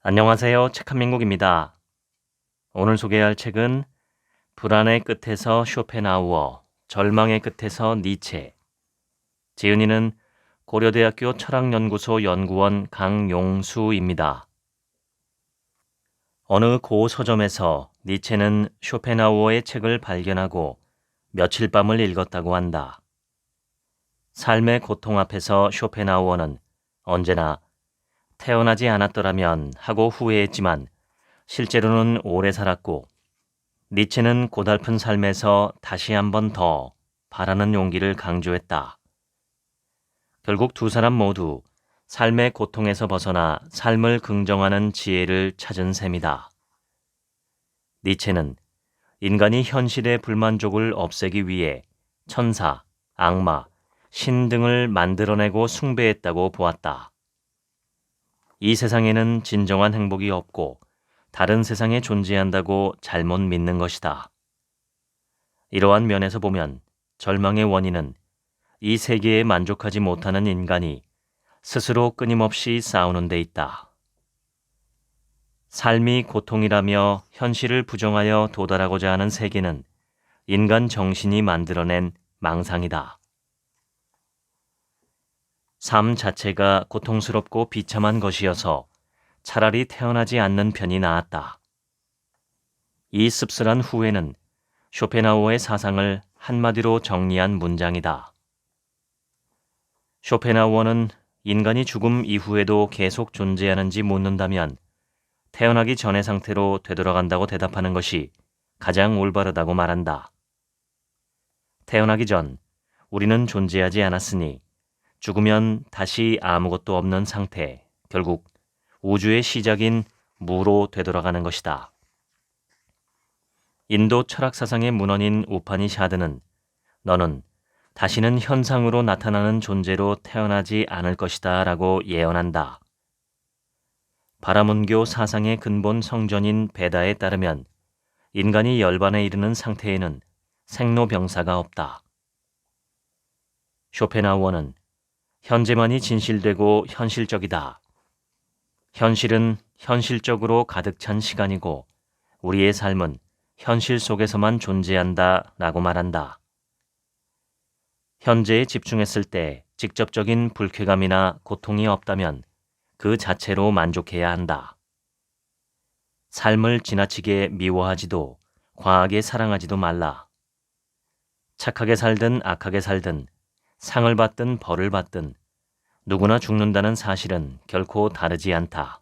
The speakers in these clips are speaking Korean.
안녕하세요. 책 한민국입니다. 오늘 소개할 책은 불안의 끝에서 쇼펜하우어, 절망의 끝에서 니체. 지은이는 고려대학교 철학연구소 연구원 강용수입니다. 어느 고 서점에서 니체는 쇼펜하우어의 책을 발견하고 며칠 밤을 읽었다고 한다. 삶의 고통 앞에서 쇼펜하우어는 언제나 태어나지 않았더라면 하고 후회했지만 실제로는 오래 살았고 니체는 고달픈 삶에서 다시 한 번 더 바라는 용기를 강조했다. 결국 두 사람 모두 삶의 고통에서 벗어나 삶을 긍정하는 지혜를 찾은 셈이다. 니체는 인간이 현실의 불만족을 없애기 위해 천사, 악마, 신 등을 만들어내고 숭배했다고 보았다. 이 세상에는 진정한 행복이 없고 다른 세상에 존재한다고 잘못 믿는 것이다. 이러한 면에서 보면 절망의 원인은 이 세계에 만족하지 못하는 인간이 스스로 끊임없이 싸우는 데 있다. 삶이 고통이라며 현실을 부정하여 도달하고자 하는 세계는 인간 정신이 만들어낸 망상이다. 삶 자체가 고통스럽고 비참한 것이어서 차라리 태어나지 않는 편이 나았다. 이 씁쓸한 후회는 쇼펜하우어의 사상을 한마디로 정리한 문장이다. 쇼펜하우어는 인간이 죽음 이후에도 계속 존재하는지 묻는다면 태어나기 전의 상태로 되돌아간다고 대답하는 것이 가장 올바르다고 말한다. 태어나기 전 우리는 존재하지 않았으니 죽으면 다시 아무것도 없는 상태, 결국 우주의 시작인 무로 되돌아가는 것이다. 인도 철학사상의 문헌인 우파니샤드는 너는 다시는 현상으로 나타나는 존재로 태어나지 않을 것이다 라고 예언한다. 바라문교 사상의 근본 성전인 베다에 따르면 인간이 열반에 이르는 상태에는 생로병사가 없다. 쇼펜하우어는 현재만이 진실되고 현실적이다. 현실은 현실적으로 가득 찬 시간이고 우리의 삶은 현실 속에서만 존재한다 라고 말한다. 현재에 집중했을 때 직접적인 불쾌감이나 고통이 없다면 그 자체로 만족해야 한다. 삶을 지나치게 미워하지도 과하게 사랑하지도 말라. 착하게 살든 악하게 살든 상을 받든 벌을 받든 누구나 죽는다는 사실은 결코 다르지 않다.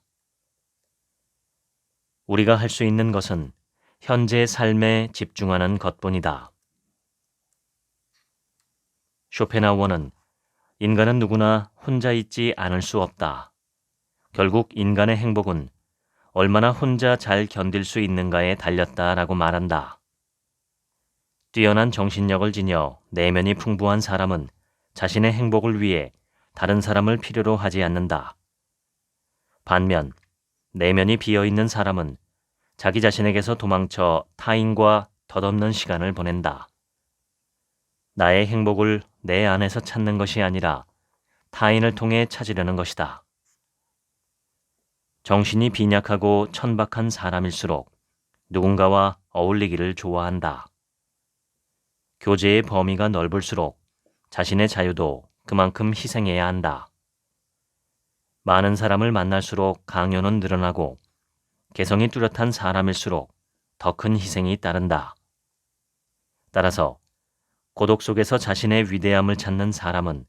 우리가 할 수 있는 것은 현재의 삶에 집중하는 것뿐이다. 쇼펜하우어는 인간은 누구나 혼자 있지 않을 수 없다. 결국 인간의 행복은 얼마나 혼자 잘 견딜 수 있는가에 달렸다라고 말한다. 뛰어난 정신력을 지녀 내면이 풍부한 사람은 자신의 행복을 위해 다른 사람을 필요로 하지 않는다. 반면 내면이 비어있는 사람은 자기 자신에게서 도망쳐 타인과 덧없는 시간을 보낸다. 나의 행복을 내 안에서 찾는 것이 아니라 타인을 통해 찾으려는 것이다. 정신이 빈약하고 천박한 사람일수록 누군가와 어울리기를 좋아한다. 교제의 범위가 넓을수록 자신의 자유도 그만큼 희생해야 한다. 많은 사람을 만날수록 강요는 늘어나고 개성이 뚜렷한 사람일수록 더 큰 희생이 따른다. 따라서 고독 속에서 자신의 위대함을 찾는 사람은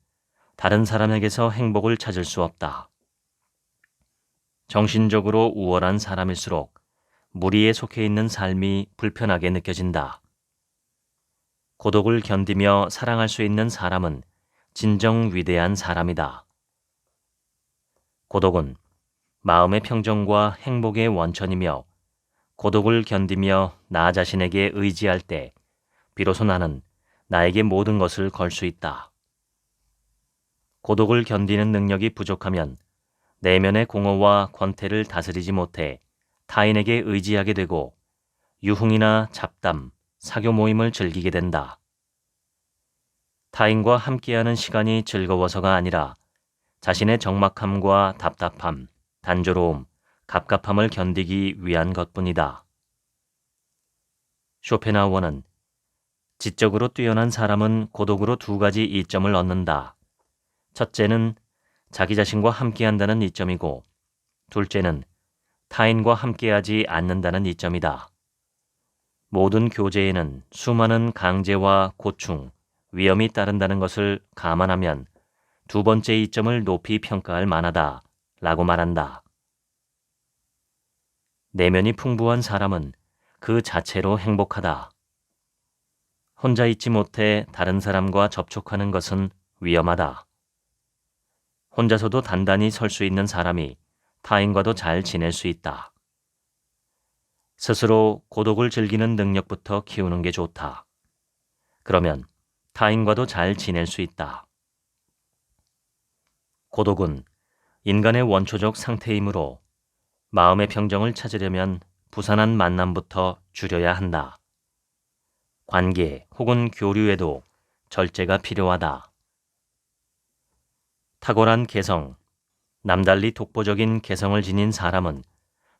다른 사람에게서 행복을 찾을 수 없다. 정신적으로 우월한 사람일수록 무리에 속해 있는 삶이 불편하게 느껴진다. 고독을 견디며 사랑할 수 있는 사람은 진정 위대한 사람이다. 고독은 마음의 평정과 행복의 원천이며 고독을 견디며 나 자신에게 의지할 때 비로소 나는 나에게 모든 것을 걸 수 있다. 고독을 견디는 능력이 부족하면 내면의 공허와 권태를 다스리지 못해 타인에게 의지하게 되고 유흥이나 잡담, 사교 모임을 즐기게 된다. 타인과 함께하는 시간이 즐거워서가 아니라 자신의 적막함과 답답함, 단조로움, 갑갑함을 견디기 위한 것뿐이다. 쇼펜하우어는 지적으로 뛰어난 사람은 고독으로 두 가지 이점을 얻는다. 첫째는 자기 자신과 함께한다는 이점이고, 둘째는 타인과 함께하지 않는다는 이점이다. 모든 교제에는 수많은 강제와 고충, 위험이 따른다는 것을 감안하면 두 번째 이점을 높이 평가할 만하다 라고 말한다. 내면이 풍부한 사람은 그 자체로 행복하다. 혼자 있지 못해 다른 사람과 접촉하는 것은 위험하다. 혼자서도 단단히 설 수 있는 사람이 타인과도 잘 지낼 수 있다. 스스로 고독을 즐기는 능력부터 키우는 게 좋다. 그러면 타인과도 잘 지낼 수 있다. 고독은 인간의 원초적 상태이므로 마음의 평정을 찾으려면 부산한 만남부터 줄여야 한다. 관계 혹은 교류에도 절제가 필요하다. 탁월한 개성, 남달리 독보적인 개성을 지닌 사람은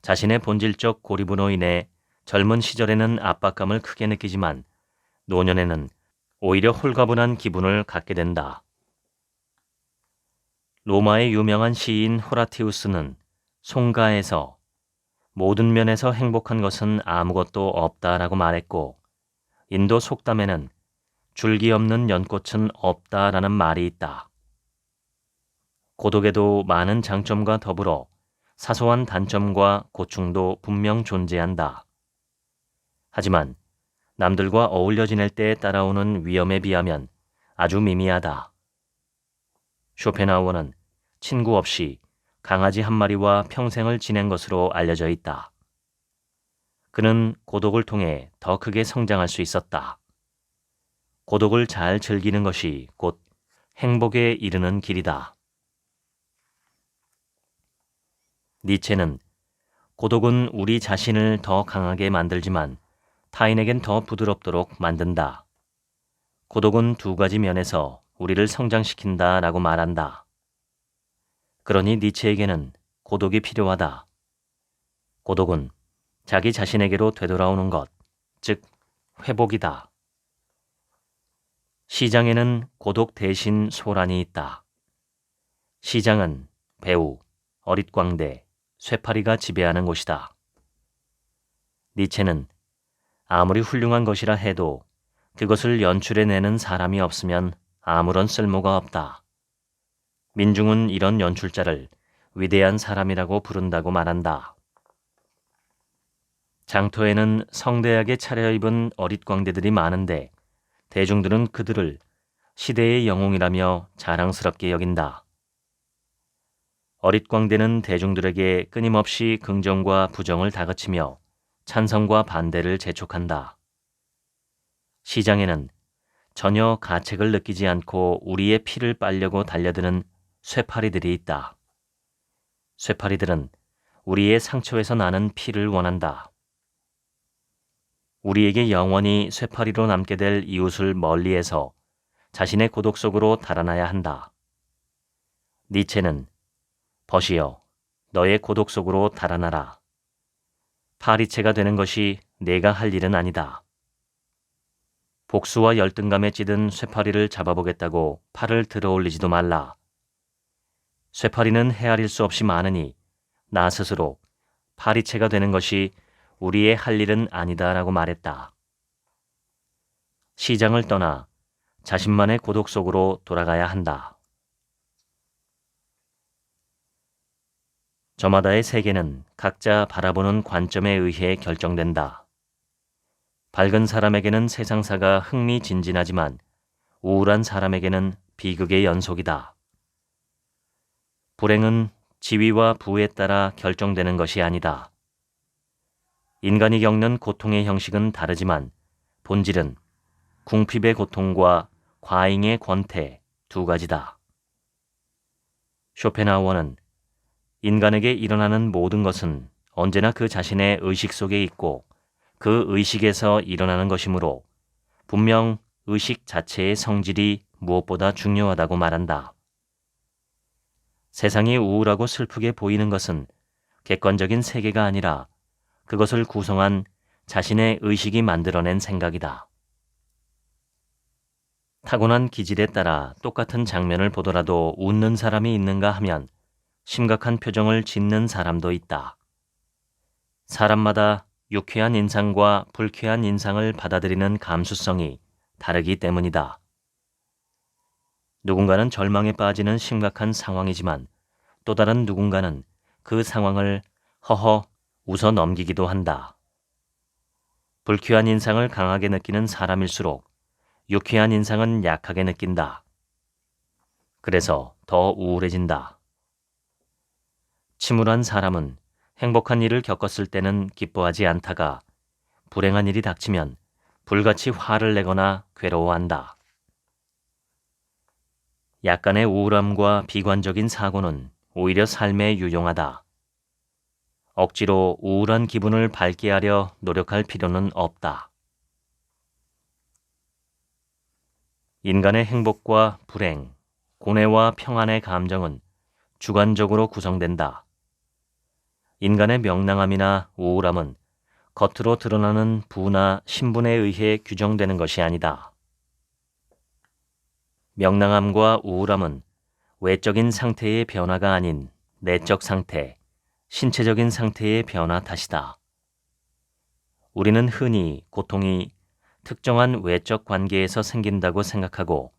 자신의 본질적 고립으로 인해 젊은 시절에는 압박감을 크게 느끼지만 노년에는 오히려 홀가분한 기분을 갖게 된다. 로마의 유명한 시인 호라티우스는 송가에서 모든 면에서 행복한 것은 아무것도 없다라고 말했고, 인도 속담에는 줄기 없는 연꽃은 없다라는 말이 있다. 고독에도 많은 장점과 더불어 사소한 단점과 고충도 분명 존재한다. 하지만 남들과 어울려 지낼 때 따라오는 위험에 비하면 아주 미미하다. 쇼펜하우어는 친구 없이 강아지 한 마리와 평생을 지낸 것으로 알려져 있다. 그는 고독을 통해 더 크게 성장할 수 있었다. 고독을 잘 즐기는 것이 곧 행복에 이르는 길이다. 니체는 고독은 우리 자신을 더 강하게 만들지만 타인에겐 더 부드럽도록 만든다. 고독은 두 가지 면에서 우리를 성장시킨다 라고 말한다. 그러니 니체에게는 고독이 필요하다. 고독은 자기 자신에게로 되돌아오는 것, 즉 회복이다. 시장에는 고독 대신 소란이 있다. 시장은 배우, 어릿광대, 쇠파리가 지배하는 곳이다. 니체는 아무리 훌륭한 것이라 해도 그것을 연출해내는 사람이 없으면 아무런 쓸모가 없다. 민중은 이런 연출자를 위대한 사람이라고 부른다고 말한다. 장터에는 성대하게 차려입은 어릿광대들이 많은데 대중들은 그들을 시대의 영웅이라며 자랑스럽게 여긴다. 어릿광대는 대중들에게 끊임없이 긍정과 부정을 다그치며 찬성과 반대를 재촉한다. 시장에는 전혀 가책을 느끼지 않고 우리의 피를 빨려고 달려드는 쇠파리들이 있다. 쇠파리들은 우리의 상처에서 나는 피를 원한다. 우리에게 영원히 쇠파리로 남게 될 이웃을 멀리해서 자신의 고독 속으로 달아나야 한다. 니체는 벗이여 너의 고독 속으로 달아나라. 파리채가 되는 것이 내가 할 일은 아니다. 복수와 열등감에 찌든 쇠파리를 잡아보겠다고 팔을 들어올리지도 말라. 쇠파리는 헤아릴 수 없이 많으니 나 스스로 파리채가 되는 것이 우리의 할 일은 아니다라고 말했다. 시장을 떠나 자신만의 고독 속으로 돌아가야 한다. 저마다의 세계는 각자 바라보는 관점에 의해 결정된다. 밝은 사람에게는 세상사가 흥미진진하지만 우울한 사람에게는 비극의 연속이다. 불행은 지위와 부에 따라 결정되는 것이 아니다. 인간이 겪는 고통의 형식은 다르지만 본질은 궁핍의 고통과 과잉의 권태 두 가지다. 쇼펜하우어는 인간에게 일어나는 모든 것은 언제나 그 자신의 의식 속에 있고 그 의식에서 일어나는 것이므로 분명 의식 자체의 성질이 무엇보다 중요하다고 말한다. 세상이 우울하고 슬프게 보이는 것은 객관적인 세계가 아니라 그것을 구성한 자신의 의식이 만들어낸 생각이다. 타고난 기질에 따라 똑같은 장면을 보더라도 웃는 사람이 있는가 하면 심각한 표정을 짓는 사람도 있다. 사람마다 유쾌한 인상과 불쾌한 인상을 받아들이는 감수성이 다르기 때문이다. 누군가는 절망에 빠지는 심각한 상황이지만 또 다른 누군가는 그 상황을 허허 웃어 넘기기도 한다. 불쾌한 인상을 강하게 느끼는 사람일수록 유쾌한 인상은 약하게 느낀다. 그래서 더 우울해진다. 침울한 사람은 행복한 일을 겪었을 때는 기뻐하지 않다가 불행한 일이 닥치면 불같이 화를 내거나 괴로워한다. 약간의 우울함과 비관적인 사고는 오히려 삶에 유용하다. 억지로 우울한 기분을 밝게 하려 노력할 필요는 없다. 인간의 행복과 불행, 고뇌와 평안의 감정은 주관적으로 구성된다. 인간의 명랑함이나 우울함은 겉으로 드러나는 부나 신분에 의해 규정되는 것이 아니다. 명랑함과 우울함은 외적인 상태의 변화가 아닌 내적 상태, 신체적인 상태의 변화 탓이다. 우리는 흔히 고통이 특정한 외적 관계에서 생긴다고 생각하고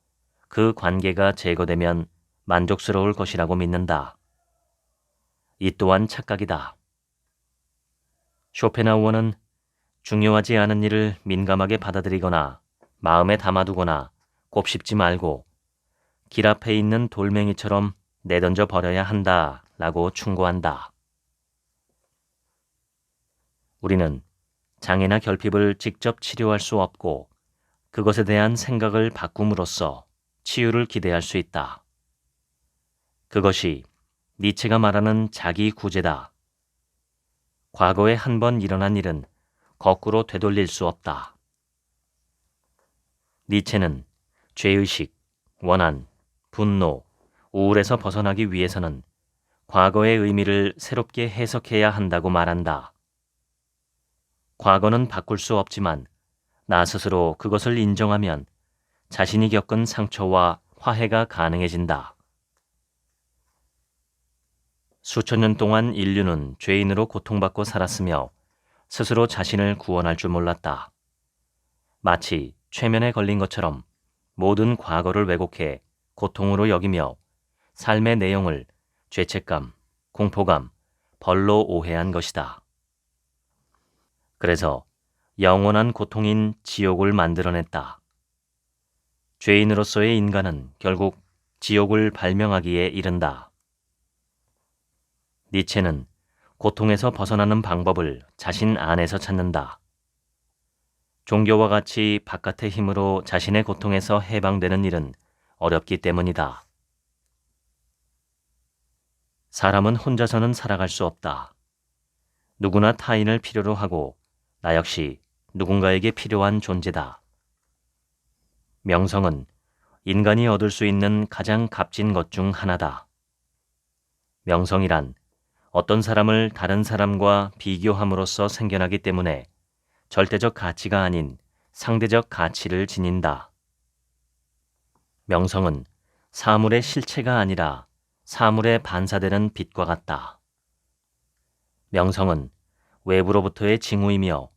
그 관계가 제거되면 만족스러울 것이라고 믿는다. 이 또한 착각이다. 쇼펜하우어는 중요하지 않은 일을 민감하게 받아들이거나 마음에 담아두거나 곱씹지 말고 길 앞에 있는 돌멩이처럼 내던져 버려야 한다라고 충고한다. 우리는 장애나 결핍을 직접 치료할 수 없고 그것에 대한 생각을 바꿈으로써 치유를 기대할 수 있다. 그것이 니체가 말하는 자기 구제다. 과거에 한 번 일어난 일은 거꾸로 되돌릴 수 없다. 니체는 죄의식, 원한, 분노, 우울에서 벗어나기 위해서는 과거의 의미를 새롭게 해석해야 한다고 말한다. 과거는 바꿀 수 없지만 나 스스로 그것을 인정하면 자신이 겪은 상처와 화해가 가능해진다. 수천 년 동안 인류는 죄인으로 고통받고 살았으며 스스로 자신을 구원할 줄 몰랐다. 마치 최면에 걸린 것처럼 모든 과거를 왜곡해 고통으로 여기며 삶의 내용을 죄책감, 공포감, 벌로 오해한 것이다. 그래서 영원한 고통인 지옥을 만들어냈다. 죄인으로서의 인간은 결국 지옥을 발명하기에 이른다. 니체는 고통에서 벗어나는 방법을 자신 안에서 찾는다. 종교와 같이 바깥의 힘으로 자신의 고통에서 해방되는 일은 어렵기 때문이다. 사람은 혼자서는 살아갈 수 없다. 누구나 타인을 필요로 하고 나 역시 누군가에게 필요한 존재다. 명성은 인간이 얻을 수 있는 가장 값진 것 중 하나다. 명성이란 어떤 사람을 다른 사람과 비교함으로써 생겨나기 때문에 절대적 가치가 아닌 상대적 가치를 지닌다. 명성은 사물의 실체가 아니라 사물에 반사되는 빛과 같다. 명성은 외부로부터의 징후이며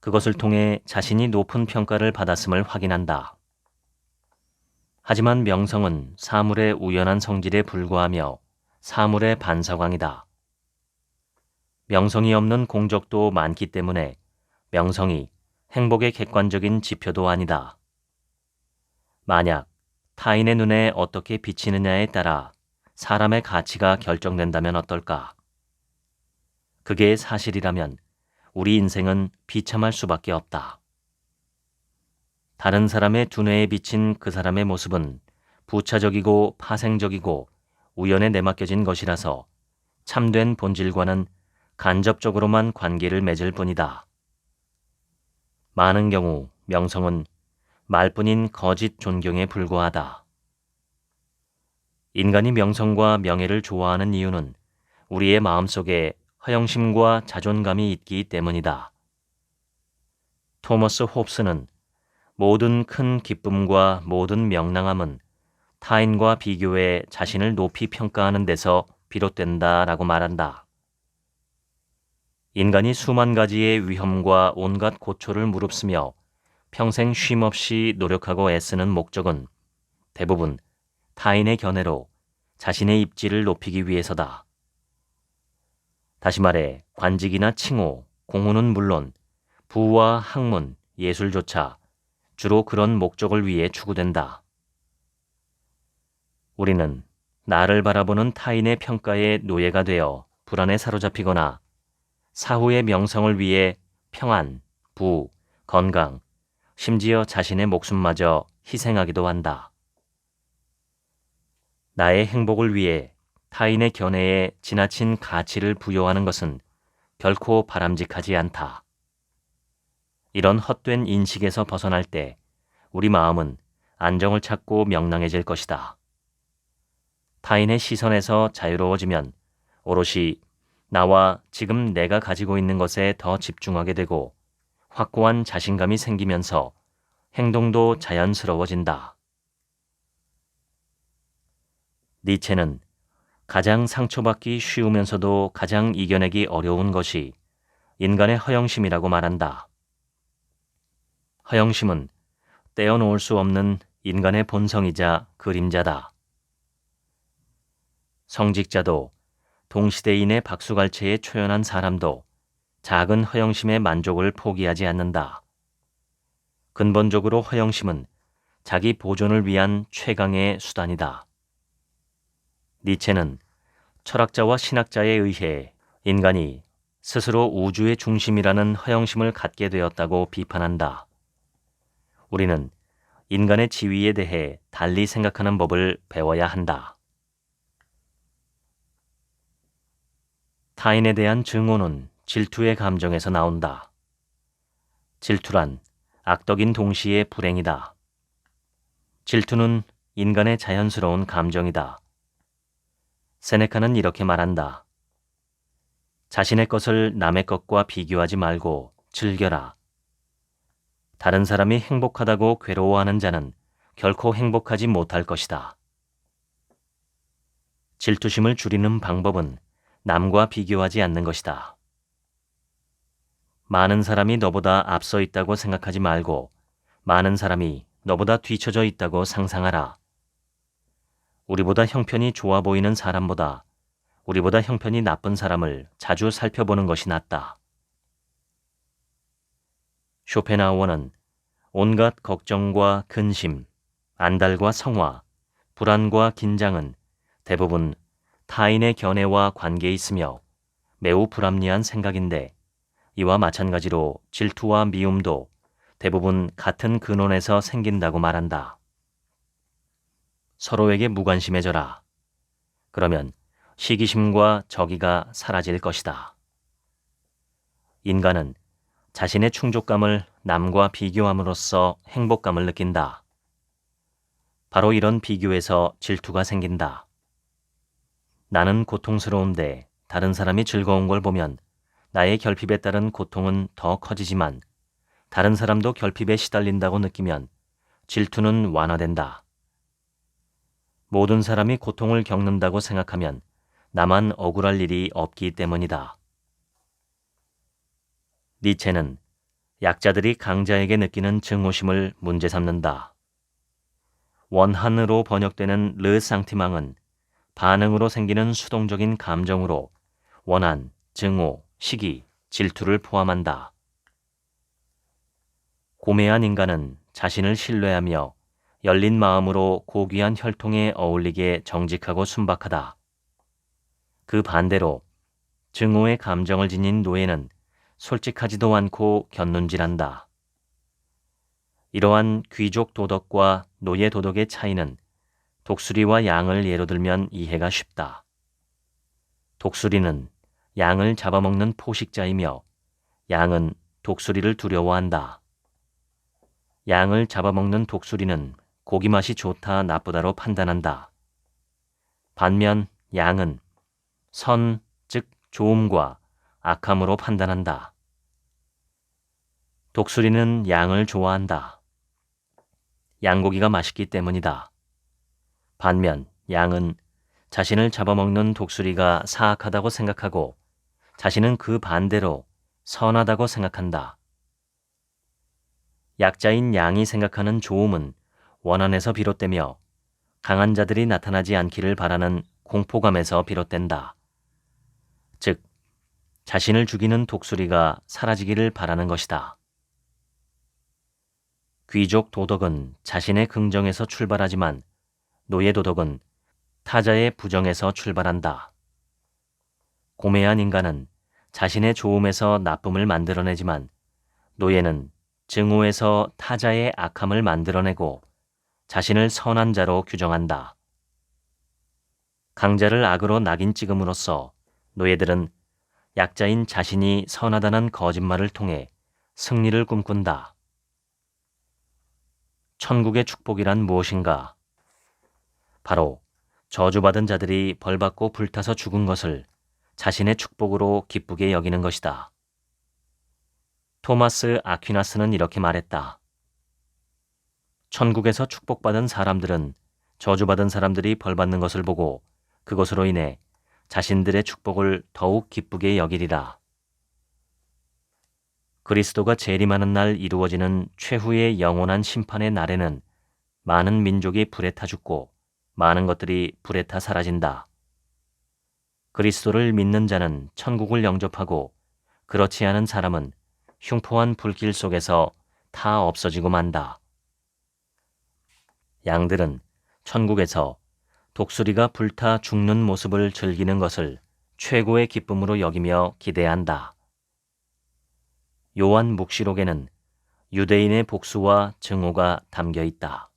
그것을 통해 자신이 높은 평가를 받았음을 확인한다. 하지만 명성은 사물의 우연한 성질에 불과하며 사물의 반사광이다. 명성이 없는 공적도 많기 때문에 명성이 행복의 객관적인 지표도 아니다. 만약 타인의 눈에 어떻게 비치느냐에 따라 사람의 가치가 결정된다면 어떨까? 그게 사실이라면 우리 인생은 비참할 수밖에 없다. 다른 사람의 두뇌에 비친 그 사람의 모습은 부차적이고 파생적이고 우연에 내맡겨진 것이라서 참된 본질과는 간접적으로만 관계를 맺을 뿐이다. 많은 경우 명성은 말뿐인 거짓 존경에 불과하다. 인간이 명성과 명예를 좋아하는 이유는 우리의 마음속에 허영심과 자존감이 있기 때문이다. 토머스 홉스는 모든 큰 기쁨과 모든 명랑함은 타인과 비교해 자신을 높이 평가하는 데서 비롯된다라고 말한다. 인간이 수만 가지의 위험과 온갖 고초를 무릅쓰며 평생 쉼없이 노력하고 애쓰는 목적은 대부분 타인의 견해로 자신의 입지를 높이기 위해서다. 다시 말해 관직이나 칭호, 공호는 물론 부와 학문, 예술조차 주로 그런 목적을 위해 추구된다. 우리는 나를 바라보는 타인의 평가에 노예가 되어 불안에 사로잡히거나 사후의 명성을 위해 평안, 부, 건강, 심지어 자신의 목숨마저 희생하기도 한다. 나의 행복을 위해 타인의 견해에 지나친 가치를 부여하는 것은 결코 바람직하지 않다. 이런 헛된 인식에서 벗어날 때 우리 마음은 안정을 찾고 명랑해질 것이다. 타인의 시선에서 자유로워지면 오롯이 나와 지금 내가 가지고 있는 것에 더 집중하게 되고 확고한 자신감이 생기면서 행동도 자연스러워진다. 니체는 가장 상처받기 쉬우면서도 가장 이겨내기 어려운 것이 인간의 허영심이라고 말한다. 허영심은 떼어놓을 수 없는 인간의 본성이자 그림자다. 성직자도 동시대인의 박수갈채에 초연한 사람도 작은 허영심의 만족을 포기하지 않는다. 근본적으로 허영심은 자기 보존을 위한 최강의 수단이다. 니체는 철학자와 신학자에 의해 인간이 스스로 우주의 중심이라는 허영심을 갖게 되었다고 비판한다. 우리는 인간의 지위에 대해 달리 생각하는 법을 배워야 한다. 타인에 대한 증오는 질투의 감정에서 나온다. 질투란 악덕인 동시에 불행이다. 질투는 인간의 자연스러운 감정이다. 세네카는 이렇게 말한다. 자신의 것을 남의 것과 비교하지 말고 즐겨라. 다른 사람이 행복하다고 괴로워하는 자는 결코 행복하지 못할 것이다. 질투심을 줄이는 방법은 남과 비교하지 않는 것이다. 많은 사람이 너보다 앞서 있다고 생각하지 말고 많은 사람이 너보다 뒤처져 있다고 상상하라. 우리보다 형편이 좋아 보이는 사람보다 우리보다 형편이 나쁜 사람을 자주 살펴보는 것이 낫다. 쇼펜하우어는 온갖 걱정과 근심, 안달과 성화, 불안과 긴장은 대부분 타인의 견해와 관계에 있으며 매우 불합리한 생각인데 이와 마찬가지로 질투와 미움도 대부분 같은 근원에서 생긴다고 말한다. 서로에게 무관심해져라. 그러면 시기심과 적의가 사라질 것이다. 인간은 자신의 충족감을 남과 비교함으로써 행복감을 느낀다. 바로 이런 비교에서 질투가 생긴다. 나는 고통스러운데 다른 사람이 즐거운 걸 보면 나의 결핍에 따른 고통은 더 커지지만 다른 사람도 결핍에 시달린다고 느끼면 질투는 완화된다. 모든 사람이 고통을 겪는다고 생각하면 나만 억울할 일이 없기 때문이다. 니체는 약자들이 강자에게 느끼는 증오심을 문제 삼는다. 원한으로 번역되는 르 상티망은 반응으로 생기는 수동적인 감정으로 원한, 증오, 시기, 질투를 포함한다. 고매한 인간은 자신을 신뢰하며 열린 마음으로 고귀한 혈통에 어울리게 정직하고 순박하다. 그 반대로 증오의 감정을 지닌 노예는 솔직하지도 않고 곁눈질한다. 이러한 귀족 도덕과 노예 도덕의 차이는 독수리와 양을 예로 들면 이해가 쉽다. 독수리는 양을 잡아먹는 포식자이며 양은 독수리를 두려워한다. 양을 잡아먹는 독수리는 고기 맛이 좋다 나쁘다로 판단한다. 반면 양은 선, 즉 좋음과 악함으로 판단한다. 독수리는 양을 좋아한다. 양고기가 맛있기 때문이다. 반면 양은 자신을 잡아먹는 독수리가 사악하다고 생각하고 자신은 그 반대로 선하다고 생각한다. 약자인 양이 생각하는 좋음은 원한에서 비롯되며 강한 자들이 나타나지 않기를 바라는 공포감에서 비롯된다. 즉, 자신을 죽이는 독수리가 사라지기를 바라는 것이다. 귀족 도덕은 자신의 긍정에서 출발하지만 노예 도덕은 타자의 부정에서 출발한다. 고매한 인간은 자신의 좋음에서 나쁨을 만들어내지만 노예는 증오에서 타자의 악함을 만들어내고 자신을 선한 자로 규정한다. 강자를 악으로 낙인 찍음으로써 노예들은 약자인 자신이 선하다는 거짓말을 통해 승리를 꿈꾼다. 천국의 축복이란 무엇인가? 바로 저주받은 자들이 벌받고 불타서 죽은 것을 자신의 축복으로 기쁘게 여기는 것이다. 토마스 아퀴나스는 이렇게 말했다. 천국에서 축복받은 사람들은 저주받은 사람들이 벌받는 것을 보고 그것으로 인해 자신들의 축복을 더욱 기쁘게 여기리라. 그리스도가 재림하는 날 이루어지는 최후의 영원한 심판의 날에는 많은 민족이 불에 타 죽고 많은 것들이 불에 타 사라진다. 그리스도를 믿는 자는 천국을 영접하고 그렇지 않은 사람은 흉포한 불길 속에서 다 없어지고 만다. 양들은 천국에서 독수리가 불타 죽는 모습을 즐기는 것을 최고의 기쁨으로 여기며 기대한다. 요한 묵시록에는 유대인의 복수와 증오가 담겨 있다.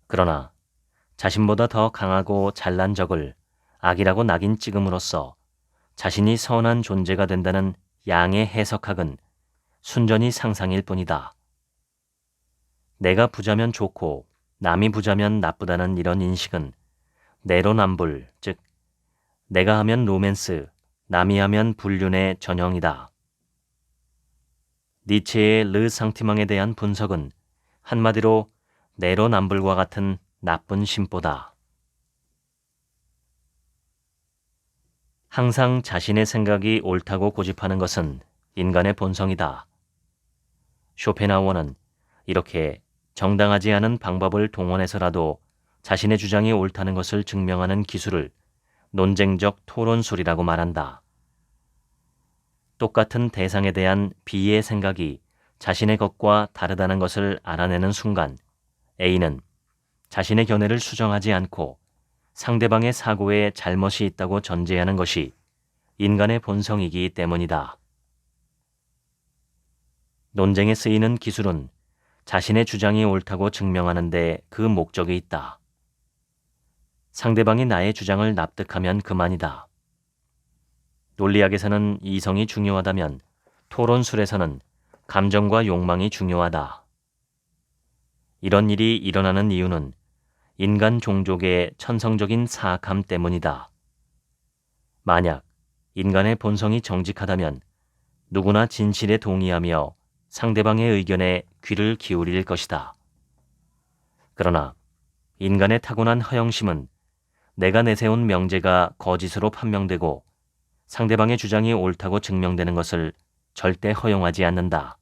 그러나 자신보다 더 강하고 잘난 적을 악이라고 낙인 찍음으로써 자신이 선한 존재가 된다는 양의 해석학은 순전히 상상일 뿐이다. 내가 부자면 좋고 남이 부자면 나쁘다는 이런 인식은 내로남불, 즉 내가 하면 로맨스, 남이 하면 불륜의 전형이다. 니체의 르 상티망에 대한 분석은 한마디로 내로남불과 같은 나쁜 심보다. 항상 자신의 생각이 옳다고 고집하는 것은 인간의 본성이다. 쇼펜하우어는 이렇게 정당하지 않은 방법을 동원해서라도 자신의 주장이 옳다는 것을 증명하는 기술을 논쟁적 토론술이라고 말한다. 똑같은 대상에 대한 B의 생각이 자신의 것과 다르다는 것을 알아내는 순간 A는 자신의 견해를 수정하지 않고 상대방의 사고에 잘못이 있다고 전제하는 것이 인간의 본성이기 때문이다. 논쟁에 쓰이는 기술은 자신의 주장이 옳다고 증명하는 데 그 목적이 있다. 상대방이 나의 주장을 납득하면 그만이다. 논리학에서는 이성이 중요하다면 토론술에서는 감정과 욕망이 중요하다. 이런 일이 일어나는 이유는 인간 종족의 천성적인 사악함 때문이다. 만약 인간의 본성이 정직하다면 누구나 진실에 동의하며 상대방의 의견에 귀를 기울일 것이다. 그러나 인간의 타고난 허영심은 내가 내세운 명제가 거짓으로 판명되고 상대방의 주장이 옳다고 증명되는 것을 절대 허용하지 않는다.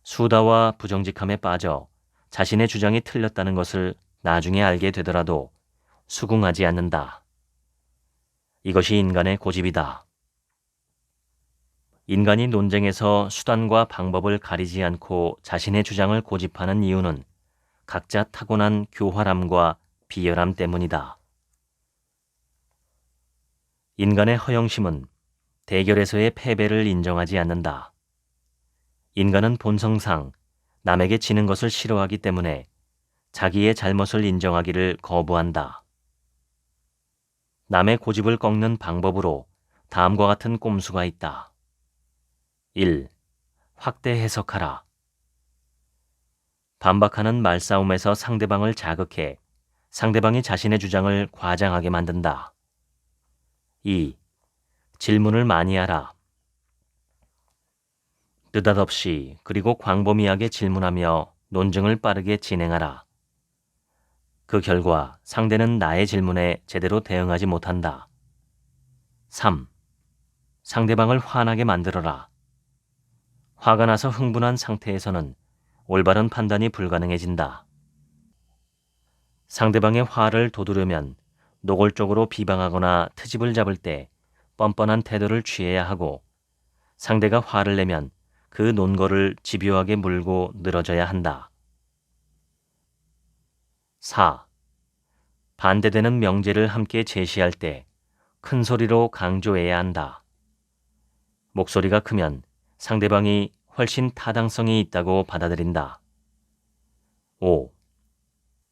수다와 부정직함에 빠져 자신의 주장이 틀렸다는 것을 나중에 알게 되더라도 수긍하지 않는다. 이것이 인간의 고집이다. 인간이 논쟁에서 수단과 방법을 가리지 않고 자신의 주장을 고집하는 이유는 각자 타고난 교활함과 비열함 때문이다. 인간의 허영심은 대결에서의 패배를 인정하지 않는다. 인간은 본성상 남에게 지는 것을 싫어하기 때문에 자기의 잘못을 인정하기를 거부한다. 남의 고집을 꺾는 방법으로 다음과 같은 꼼수가 있다. 1. 확대 해석하라. 반박하는 말싸움에서 상대방을 자극해 상대방이 자신의 주장을 과장하게 만든다. 2. 질문을 많이 하라. 느닷없이 그리고 광범위하게 질문하며 논증을 빠르게 진행하라. 그 결과 상대는 나의 질문에 제대로 대응하지 못한다. 3. 상대방을 화나게 만들어라. 화가 나서 흥분한 상태에서는 올바른 판단이 불가능해진다. 상대방의 화를 돋우려면 노골적으로 비방하거나 트집을 잡을 때 뻔뻔한 태도를 취해야 하고, 상대가 화를 내면 그 논거를 집요하게 물고 늘어져야 한다. 4. 반대되는 명제를 함께 제시할 때 큰 소리로 강조해야 한다. 목소리가 크면 상대방이 훨씬 타당성이 있다고 받아들인다. 5.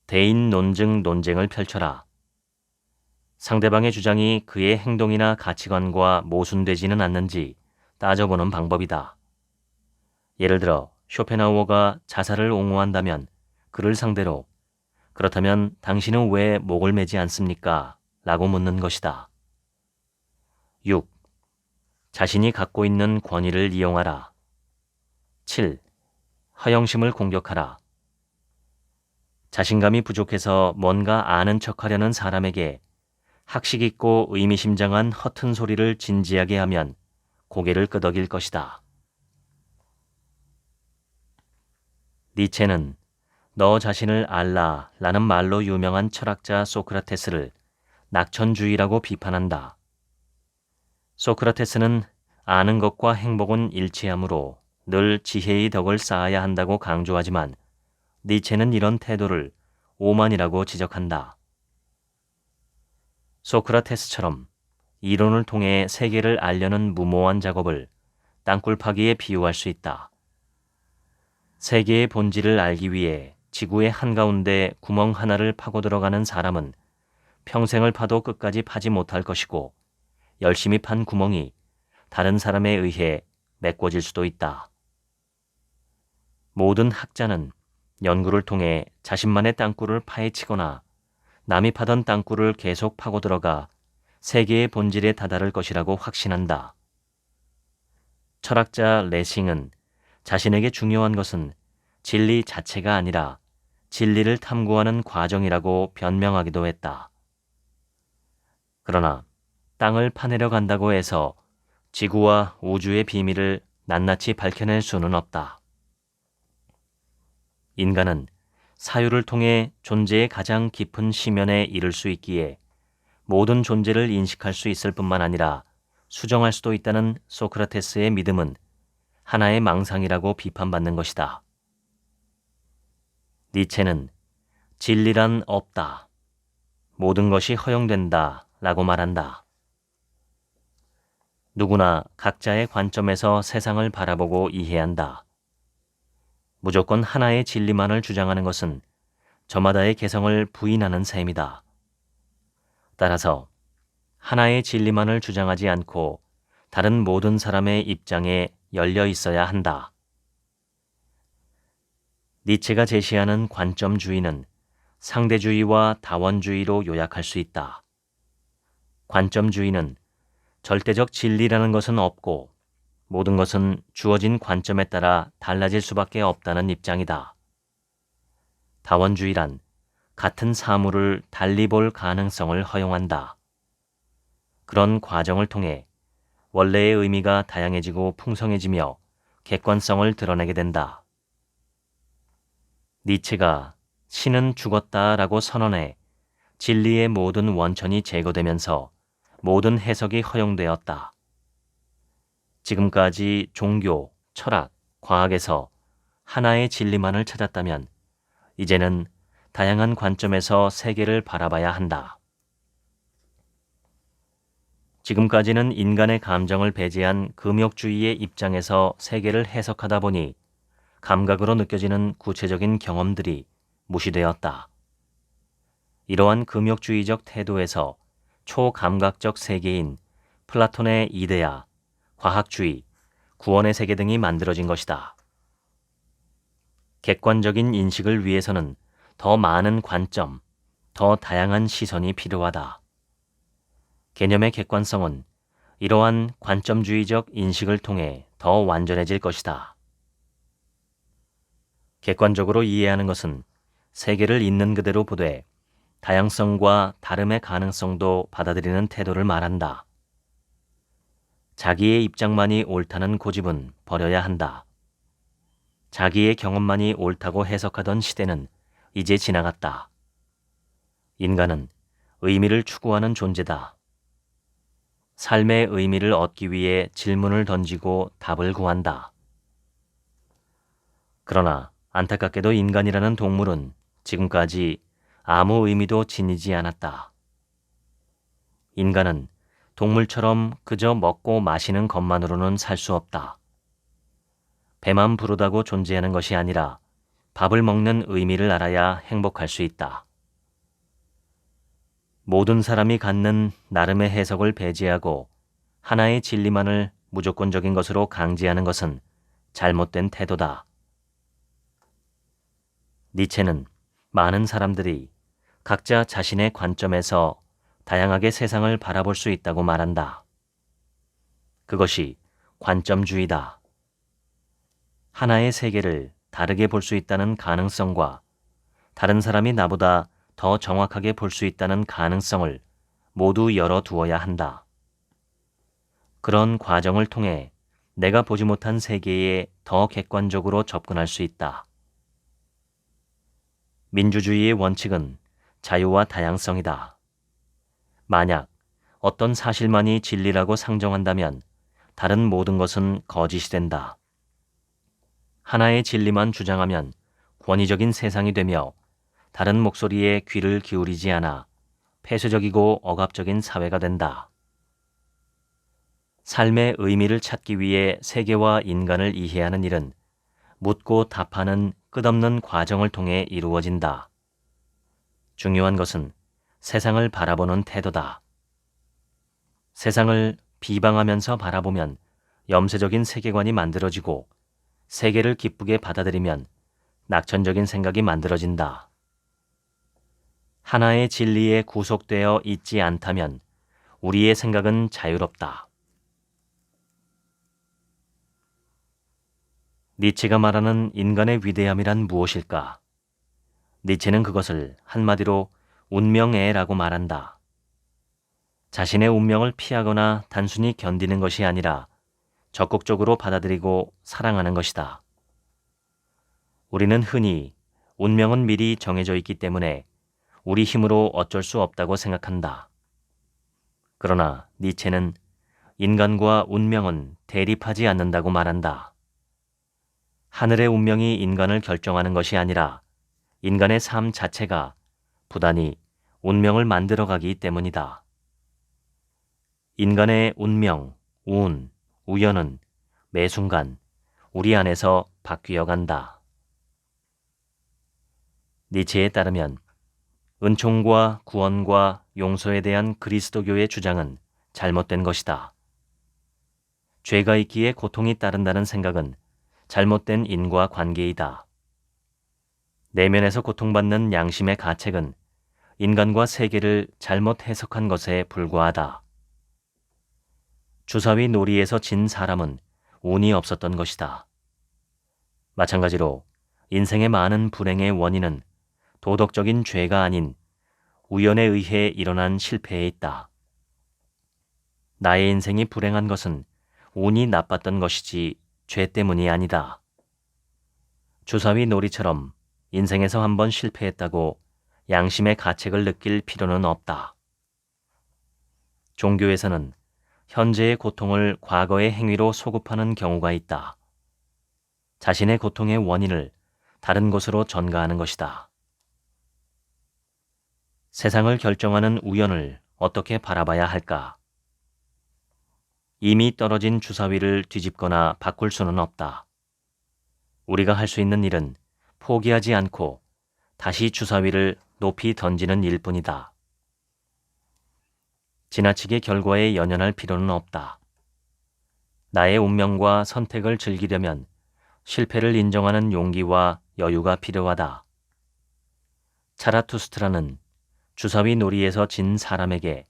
대인 논증 논쟁을 펼쳐라. 상대방의 주장이 그의 행동이나 가치관과 모순되지는 않는지 따져보는 방법이다. 예를 들어 쇼펜하우어가 자살을 옹호한다면 그를 상대로 "그렇다면 당신은 왜 목을 매지 않습니까? 라고 묻는 것이다. 6. 자신이 갖고 있는 권위를 이용하라. 7. 허영심을 공격하라. 자신감이 부족해서 뭔가 아는 척하려는 사람에게 학식 있고 의미심장한 허튼 소리를 진지하게 하면 고개를 끄덕일 것이다. 니체는 너 자신을 알라라는 말로 유명한 철학자 소크라테스를 낙천주의라고 비판한다. 소크라테스는 아는 것과 행복은 일치하므로 늘 지혜의 덕을 쌓아야 한다고 강조하지만, 니체는 이런 태도를 오만이라고 지적한다. 소크라테스처럼 이론을 통해 세계를 알려는 무모한 작업을 땅굴 파기에 비유할 수 있다. 세계의 본질을 알기 위해 지구의 한가운데 구멍 하나를 파고 들어가는 사람은 평생을 파도 끝까지 파지 못할 것이고, 열심히 판 구멍이 다른 사람에 의해 메꿔질 수도 있다. 모든 학자는 연구를 통해 자신만의 땅굴을 파헤치거나 남이 파던 땅굴을 계속 파고 들어가 세계의 본질에 다다를 것이라고 확신한다. 철학자 레싱은 자신에게 중요한 것은 진리 자체가 아니라 진리를 탐구하는 과정이라고 변명하기도 했다. 그러나 땅을 파내려 간다고 해서 지구와 우주의 비밀을 낱낱이 밝혀낼 수는 없다. 인간은 사유를 통해 존재의 가장 깊은 심연에 이를 수 있기에 모든 존재를 인식할 수 있을 뿐만 아니라 수정할 수도 있다는 소크라테스의 믿음은 하나의 망상이라고 비판받는 것이다. 니체는 진리란 없다, 모든 것이 허용된다 라고 말한다. 누구나 각자의 관점에서 세상을 바라보고 이해한다. 무조건 하나의 진리만을 주장하는 것은 저마다의 개성을 부인하는 셈이다. 따라서 하나의 진리만을 주장하지 않고 다른 모든 사람의 입장에 열려 있어야 한다. 니체가 제시하는 관점주의는 상대주의와 다원주의로 요약할 수 있다. 관점주의는 절대적 진리라는 것은 없고 모든 것은 주어진 관점에 따라 달라질 수밖에 없다는 입장이다. 다원주의란 같은 사물을 달리 볼 가능성을 허용한다. 그런 과정을 통해 원래의 의미가 다양해지고 풍성해지며 객관성을 드러내게 된다. 니체가 신은 죽었다라고 선언해 진리의 모든 원천이 제거되면서 모든 해석이 허용되었다. 지금까지 종교, 철학, 과학에서 하나의 진리만을 찾았다면 이제는 다양한 관점에서 세계를 바라봐야 한다. 지금까지는 인간의 감정을 배제한 금욕주의의 입장에서 세계를 해석하다 보니 감각으로 느껴지는 구체적인 경험들이 무시되었다. 이러한 금욕주의적 태도에서 초감각적 세계인 플라톤의 이데아, 과학주의, 구원의 세계 등이 만들어진 것이다. 객관적인 인식을 위해서는 더 많은 관점, 더 다양한 시선이 필요하다. 개념의 객관성은 이러한 관점주의적 인식을 통해 더 완전해질 것이다. 객관적으로 이해하는 것은 세계를 있는 그대로 보되 다양성과 다름의 가능성도 받아들이는 태도를 말한다. 자기의 입장만이 옳다는 고집은 버려야 한다. 자기의 경험만이 옳다고 해석하던 시대는 이제 지나갔다. 인간은 의미를 추구하는 존재다. 삶의 의미를 얻기 위해 질문을 던지고 답을 구한다. 그러나 안타깝게도 인간이라는 동물은 지금까지 아무 의미도 지니지 않았다. 인간은 동물처럼 그저 먹고 마시는 것만으로는 살 수 없다. 배만 부르다고 존재하는 것이 아니라 밥을 먹는 의미를 알아야 행복할 수 있다. 모든 사람이 갖는 나름의 해석을 배제하고 하나의 진리만을 무조건적인 것으로 강제하는 것은 잘못된 태도다. 니체는 많은 사람들이 각자 자신의 관점에서 다양하게 세상을 바라볼 수 있다고 말한다. 그것이 관점주의다. 하나의 세계를 다르게 볼 수 있다는 가능성과 다른 사람이 나보다 더 정확하게 볼 수 있다는 가능성을 모두 열어두어야 한다. 그런 과정을 통해 내가 보지 못한 세계에 더 객관적으로 접근할 수 있다. 민주주의의 원칙은 자유와 다양성이다. 만약 어떤 사실만이 진리라고 상정한다면 다른 모든 것은 거짓이 된다. 하나의 진리만 주장하면 권위적인 세상이 되며 다른 목소리에 귀를 기울이지 않아 폐쇄적이고 억압적인 사회가 된다. 삶의 의미를 찾기 위해 세계와 인간을 이해하는 일은 묻고 답하는 끝없는 과정을 통해 이루어진다. 중요한 것은 세상을 바라보는 태도다. 세상을 비방하면서 바라보면 염세적인 세계관이 만들어지고 세계를 기쁘게 받아들이면 낙천적인 생각이 만들어진다. 하나의 진리에 구속되어 있지 않다면 우리의 생각은 자유롭다. 니체가 말하는 인간의 위대함이란 무엇일까? 니체는 그것을 한마디로 운명애라고 말한다. 자신의 운명을 피하거나 단순히 견디는 것이 아니라 적극적으로 받아들이고 사랑하는 것이다. 우리는 흔히 운명은 미리 정해져 있기 때문에 우리 힘으로 어쩔 수 없다고 생각한다. 그러나 니체는 인간과 운명은 대립하지 않는다고 말한다. 하늘의 운명이 인간을 결정하는 것이 아니라 인간의 삶 자체가 부단히 운명을 만들어가기 때문이다. 인간의 운명, 운, 우연은 매 순간 우리 안에서 바뀌어 간다. 니체에 따르면 은총과 구원과 용서에 대한 그리스도교의 주장은 잘못된 것이다. 죄가 있기에 고통이 따른다는 생각은 잘못된 인과관계이다. 내면에서 고통받는 양심의 가책은 인간과 세계를 잘못 해석한 것에 불과하다. 주사위 놀이에서 진 사람은 운이 없었던 것이다. 마찬가지로 인생의 많은 불행의 원인은 도덕적인 죄가 아닌 우연에 의해 일어난 실패에 있다. 나의 인생이 불행한 것은 운이 나빴던 것이지 죄 때문이 아니다. 주사위 놀이처럼 인생에서 한번 실패했다고 양심의 가책을 느낄 필요는 없다. 종교에서는 현재의 고통을 과거의 행위로 소급하는 경우가 있다. 자신의 고통의 원인을 다른 곳으로 전가하는 것이다. 세상을 결정하는 우연을 어떻게 바라봐야 할까? 이미 떨어진 주사위를 뒤집거나 바꿀 수는 없다. 우리가 할 수 있는 일은 포기하지 않고 다시 주사위를 높이 던지는 일뿐이다. 지나치게 결과에 연연할 필요는 없다. 나의 운명과 선택을 즐기려면 실패를 인정하는 용기와 여유가 필요하다. 차라투스트라는 주사위 놀이에서 진 사람에게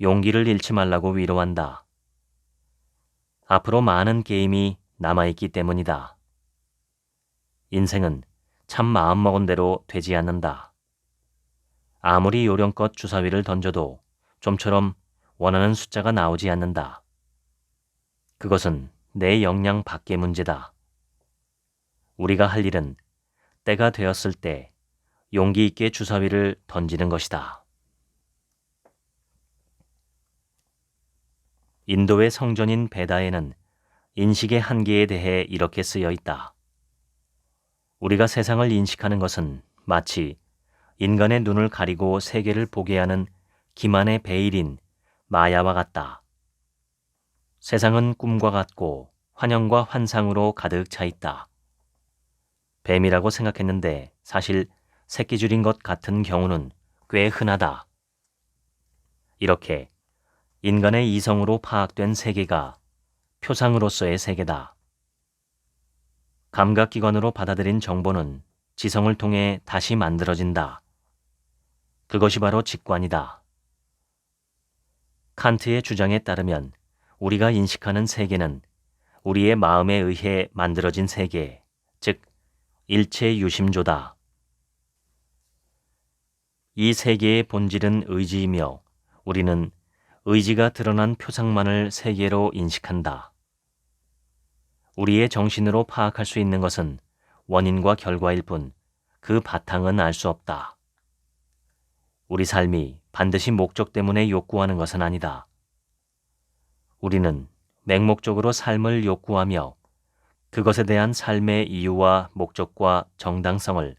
용기를 잃지 말라고 위로한다. 앞으로 많은 게임이 남아있기 때문이다. 인생은 참 마음먹은 대로 되지 않는다. 아무리 요령껏 주사위를 던져도 좀처럼 원하는 숫자가 나오지 않는다. 그것은 내 역량 밖의 문제다. 우리가 할 일은 때가 되었을 때 용기 있게 주사위를 던지는 것이다. 인도의 성전인 베다에는 인식의 한계에 대해 이렇게 쓰여 있다. 우리가 세상을 인식하는 것은 마치 인간의 눈을 가리고 세계를 보게 하는 기만의 베일인 마야와 같다. 세상은 꿈과 같고 환영과 환상으로 가득 차 있다. 뱀이라고 생각했는데 사실 새끼줄인 것 같은 경우는 꽤 흔하다. 이렇게 인간의 이성으로 파악된 세계가 표상으로서의 세계다. 감각기관으로 받아들인 정보는 지성을 통해 다시 만들어진다. 그것이 바로 직관이다. 칸트의 주장에 따르면 우리가 인식하는 세계는 우리의 마음에 의해 만들어진 세계, 즉 일체 유심조다. 이 세계의 본질은 의지이며 우리는 의지가 드러난 표상만을 세계로 인식한다. 우리의 정신으로 파악할 수 있는 것은 원인과 결과일 뿐 그 바탕은 알 수 없다. 우리 삶이 반드시 목적 때문에 욕구하는 것은 아니다. 우리는 맹목적으로 삶을 욕구하며 그것에 대한 삶의 이유와 목적과 정당성을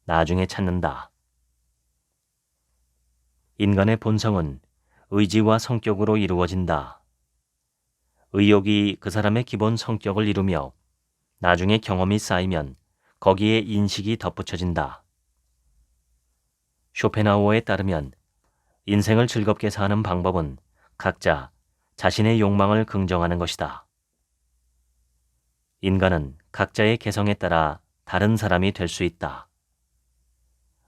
나중에 찾는다. 인간의 본성은 의지와 성격으로 이루어진다. 의욕이 그 사람의 기본 성격을 이루며 나중에 경험이 쌓이면 거기에 인식이 덧붙여진다. 쇼펜하우어에 따르면 인생을 즐겁게 사는 방법은 각자 자신의 욕망을 긍정하는 것이다. 인간은 각자의 개성에 따라 다른 사람이 될 수 있다.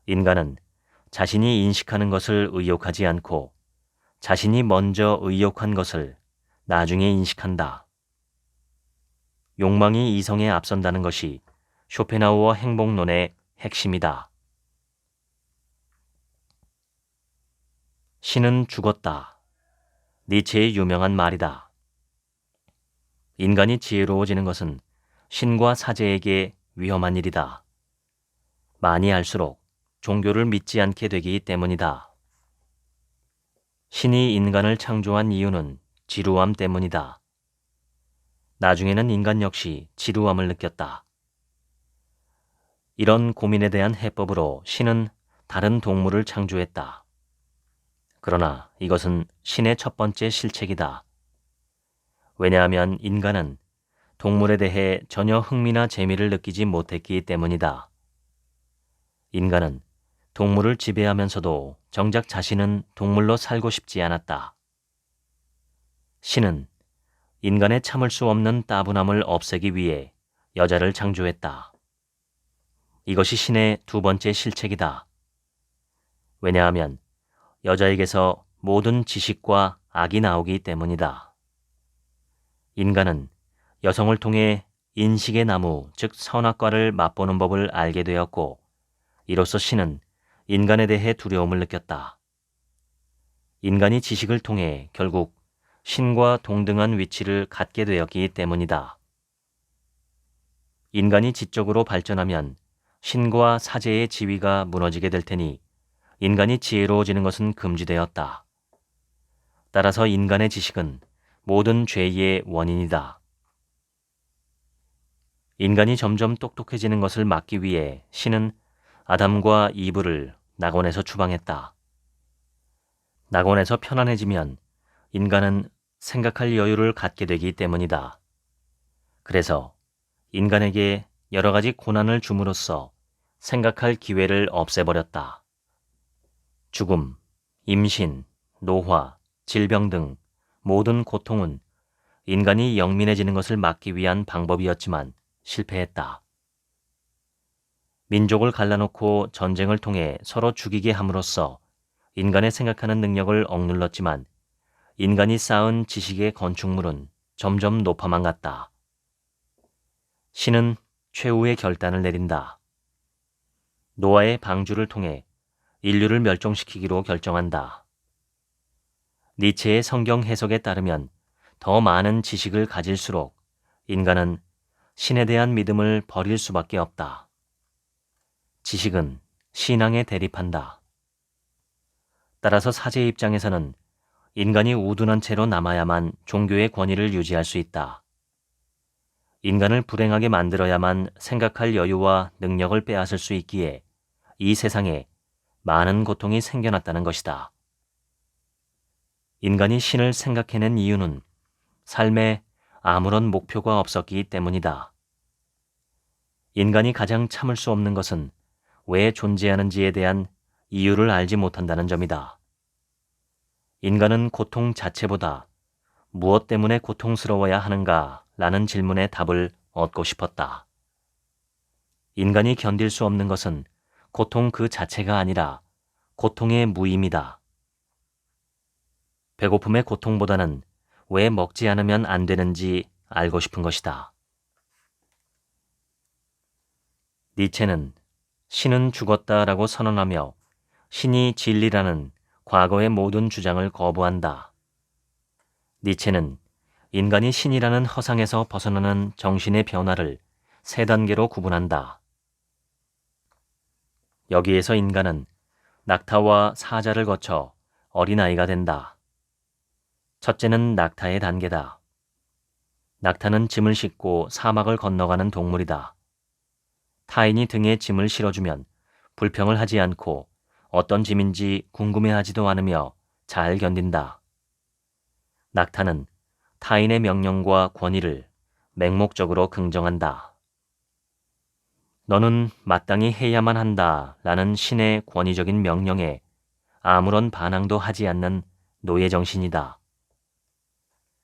인간은 자신이 인식하는 것을 의욕하지 않고 자신이 먼저 의욕한 것을 나중에 인식한다. 욕망이 이성에 앞선다는 것이 쇼펜하우어 행복론의 핵심이다. 신은 죽었다. 니체의 유명한 말이다. 인간이 지혜로워지는 것은 신과 사제에게 위험한 일이다. 많이 알수록 종교를 믿지 않게 되기 때문이다. 신이 인간을 창조한 이유는 지루함 때문이다. 나중에는 인간 역시 지루함을 느꼈다. 이런 고민에 대한 해법으로 신은 다른 동물을 창조했다. 그러나 이것은 신의 첫 번째 실책이다. 왜냐하면 인간은 동물에 대해 전혀 흥미나 재미를 느끼지 못했기 때문이다. 인간은 동물을 지배하면서도 정작 자신은 동물로 살고 싶지 않았다. 신은 인간의 참을 수 없는 따분함을 없애기 위해 여자를 창조했다. 이것이 신의 두 번째 실책이다. 왜냐하면 여자에게서 모든 지식과 악이 나오기 때문이다. 인간은 여성을 통해 인식의 나무, 즉 선악과를 맛보는 법을 알게 되었고 이로써 신은 인간에 대해 두려움을 느꼈다. 인간이 지식을 통해 결국 신과 동등한 위치를 갖게 되었기 때문이다. 인간이 지적으로 발전하면 신과 사제의 지위가 무너지게 될 테니 인간이 지혜로워지는 것은 금지되었다. 따라서 인간의 지식은 모든 죄의 원인이다. 인간이 점점 똑똑해지는 것을 막기 위해 신은 아담과 이브를 낙원에서 추방했다. 낙원에서 편안해지면 인간은 생각할 여유를 갖게 되기 때문이다. 그래서 인간에게 여러 가지 고난을 줌으로써 생각할 기회를 없애버렸다. 죽음, 임신, 노화, 질병 등 모든 고통은 인간이 영민해지는 것을 막기 위한 방법이었지만 실패했다. 민족을 갈라놓고 전쟁을 통해 서로 죽이게 함으로써 인간의 생각하는 능력을 억눌렀지만 인간이 쌓은 지식의 건축물은 점점 높아만 갔다. 신은 최후의 결단을 내린다. 노아의 방주를 통해 인류를 멸종시키기로 결정한다. 니체의 성경 해석에 따르면 더 많은 지식을 가질수록 인간은 신에 대한 믿음을 버릴 수밖에 없다. 지식은 신앙에 대립한다. 따라서 사제의 입장에서는 인간이 우둔한 채로 남아야만 종교의 권위를 유지할 수 있다. 인간을 불행하게 만들어야만 생각할 여유와 능력을 빼앗을 수 있기에 이 세상에 많은 고통이 생겨났다는 것이다. 인간이 신을 생각해낸 이유는 삶에 아무런 목표가 없었기 때문이다. 인간이 가장 참을 수 없는 것은 왜 존재하는지에 대한 이유를 알지 못한다는 점이다. 인간은 고통 자체보다 무엇 때문에 고통스러워야 하는가 라는 질문에 답을 얻고 싶었다. 인간이 견딜 수 없는 것은 고통 그 자체가 아니라 고통의 무의미다. 배고픔의 고통보다는 왜 먹지 않으면 안 되는지 알고 싶은 것이다. 니체는 신은 죽었다라고 선언하며 신이 진리라는 과거의 모든 주장을 거부한다. 니체는 인간이 신이라는 허상에서 벗어나는 정신의 변화를 세 단계로 구분한다. 여기에서 인간은 낙타와 사자를 거쳐 어린아이가 된다. 첫째는 낙타의 단계다. 낙타는 짐을 싣고 사막을 건너가는 동물이다. 타인이 등에 짐을 실어주면 불평을 하지 않고 어떤 짐인지 궁금해하지도 않으며 잘 견딘다. 낙타는 타인의 명령과 권위를 맹목적으로 긍정한다. 너는 마땅히 해야만 한다 라는 신의 권위적인 명령에 아무런 반항도 하지 않는 노예정신이다.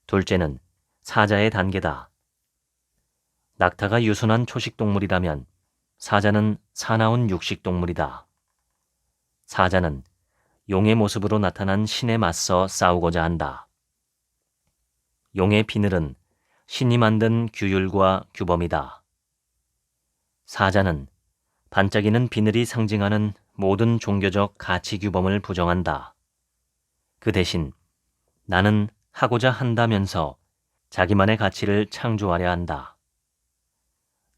둘째는 사자의 단계다. 낙타가 유순한 초식동물이라면 사자는 사나운 육식동물이다. 사자는 용의 모습으로 나타난 신에 맞서 싸우고자 한다. 용의 비늘은 신이 만든 규율과 규범이다. 사자는 반짝이는 비늘이 상징하는 모든 종교적 가치 규범을 부정한다. 그 대신 나는 하고자 한다면서 자기만의 가치를 창조하려 한다.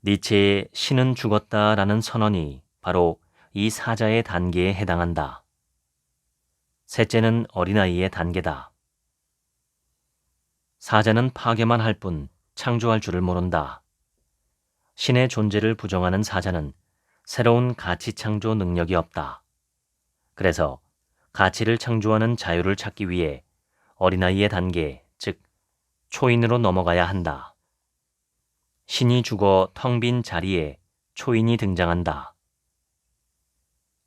니체의 신은 죽었다라는 선언이 바로 이 사자의 단계에 해당한다. 셋째는 어린아이의 단계다. 사자는 파괴만 할 뿐 창조할 줄을 모른다. 신의 존재를 부정하는 사자는 새로운 가치 창조 능력이 없다. 그래서 가치를 창조하는 자유를 찾기 위해 어린아이의 단계, 즉 초인으로 넘어가야 한다. 신이 죽어 텅 빈 자리에 초인이 등장한다.